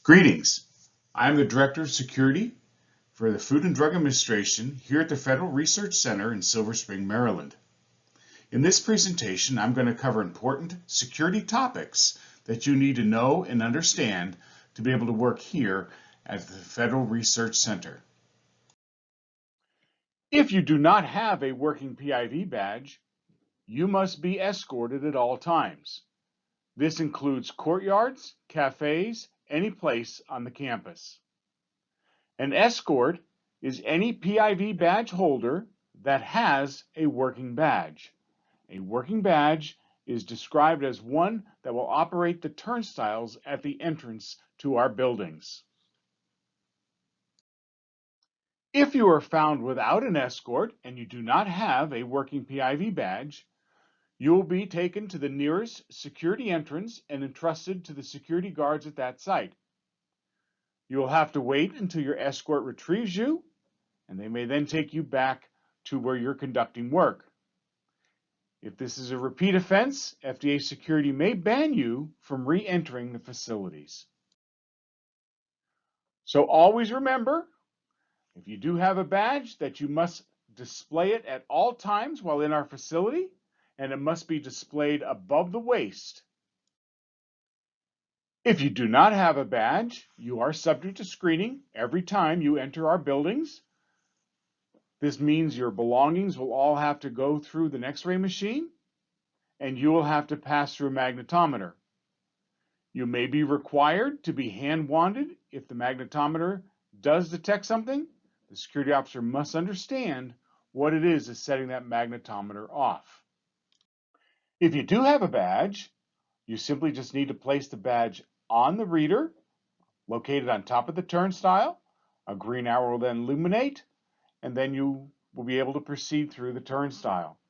Greetings. I'm the Director of Security for the Food and Drug Administration here at the Federal Research Center in Silver Spring, Maryland. In this presentation, I'm going to cover important security topics that you need to know and understand to be able to work here at the Federal Research Center. If you do not have a working PIV badge, you must be escorted at all times. This includes courtyards, cafes, any place on the campus. An escort is any PIV badge holder that has a working badge. A working badge is described as one that will operate the turnstiles at the entrance to our buildings. If you are found without an escort and you do not have a working PIV badge, you will be taken to the nearest security entrance and entrusted to the security guards at that site. You will have to wait until your escort retrieves you, and they may then take you back to where you're conducting work. If this is a repeat offense, FDA security may ban you from re-entering the facilities. So always remember, if you do have a badge, that you must display it at all times while in our facility, and it must be displayed above the waist. If you do not have a badge, you are subject to screening every time you enter our buildings. This means your belongings will all have to go through the X-ray machine, and you will have to pass through a magnetometer. You may be required to be hand-wanded if the magnetometer does detect something. The security officer must understand what it is that's setting that magnetometer off. If you do have a badge, you simply just need to place the badge on the reader, located on top of the turnstile. A green arrow will then illuminate, and then you will be able to proceed through the turnstile.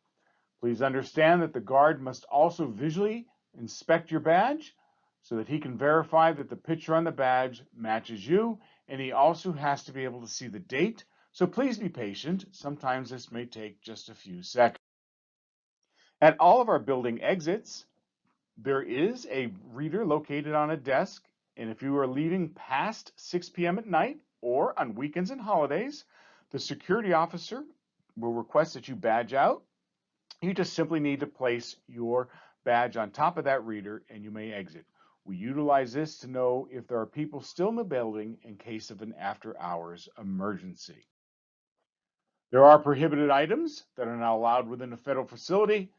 Please understand that the guard must also visually inspect your badge so that he can verify that the picture on the badge matches you, and he also has to be able to see the date. So please be patient. Sometimes this may take just a few seconds. At all of our building exits, there is a reader located on a desk, and if you are leaving past 6 p.m. at night or on weekends and holidays, the security officer will request that you badge out. You just simply need to place your badge on top of that reader and you may exit. We utilize this to know if there are people still in the building in case of an after-hours emergency. There are prohibited items that are not allowed within a federal facility,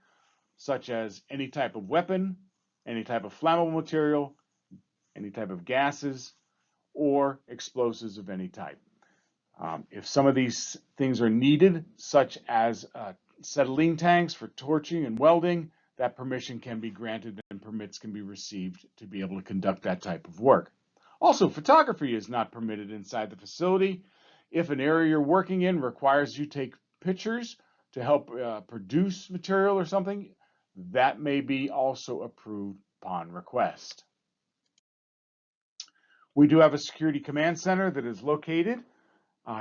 such as any type of weapon, any type of flammable material, any type of gases, or explosives of any type. If some of these things are needed, such as acetylene tanks for torching and welding, that permission can be granted and permits can be received to be able to conduct that type of work. Also, photography is not permitted inside the facility. If an area you're working in requires you take pictures to help produce material or something, that may be also approved upon request. We do have a security command center that is located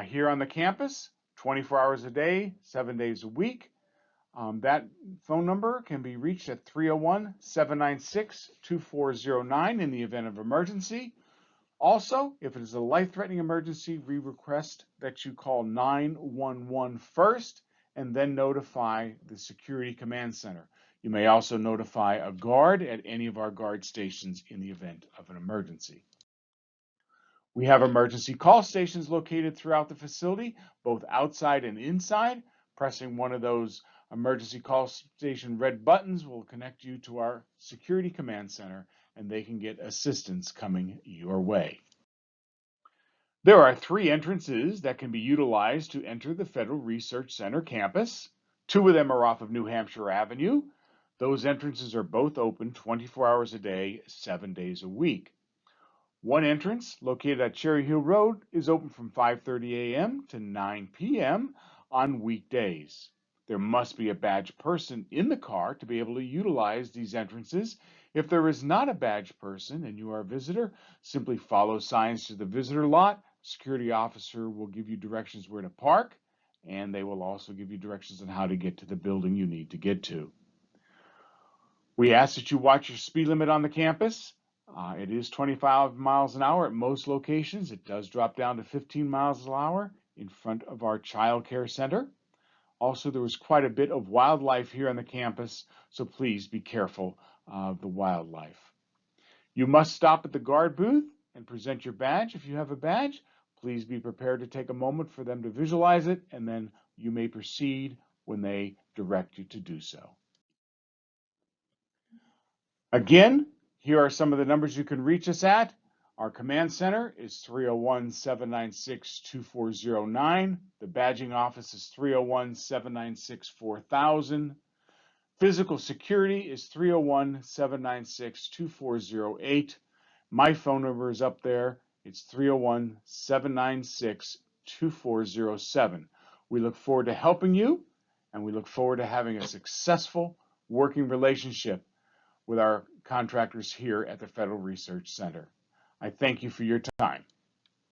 here on the campus, 24 hours a day, 7 days a week. That phone number can be reached at 301-796-2409 in the event of emergency. Also, if it is a life-threatening emergency, we request that you call 911 first and then notify the security command center. You may also notify a guard at any of our guard stations in the event of an emergency. We have emergency call stations located throughout the facility, both outside and inside. Pressing one of those emergency call station red buttons will connect you to our security command center, and they can get assistance coming your way. There are 3 entrances that can be utilized to enter the Federal Research Center campus. 2 of them are off of New Hampshire Avenue. Those entrances are both open 24 hours a day, 7 days a week. One entrance, located at Cherry Hill Road, is open from 5:30 a.m. to 9 p.m. on weekdays. There must be a badged person in the car to be able to utilize these entrances. If there is not a badged person and you are a visitor, simply follow signs to the visitor lot. Security officer will give you directions where to park, and they will also give you directions on how to get to the building you need to get to. We ask that you watch your speed limit on the campus. It is 25 miles an hour at most locations. It does drop down to 15 miles an hour in front of our child care center. Also, there was quite a bit of wildlife here on the campus, so please be careful of the wildlife. You must stop at the guard booth and present your badge if you have a badge. Please be prepared to take a moment for them to visualize it, and then you may proceed when they direct you to do so. Again, here are some of the numbers you can reach us at. Our command center is 301-796-2409. The badging office is 301-796-4000. Physical security is 301-796-2408. My phone number is up there. It's 301-796-2407. We look forward to helping you, and we look forward to having a successful working relationship with our contractors here at the Federal Research Center. I thank you for your time.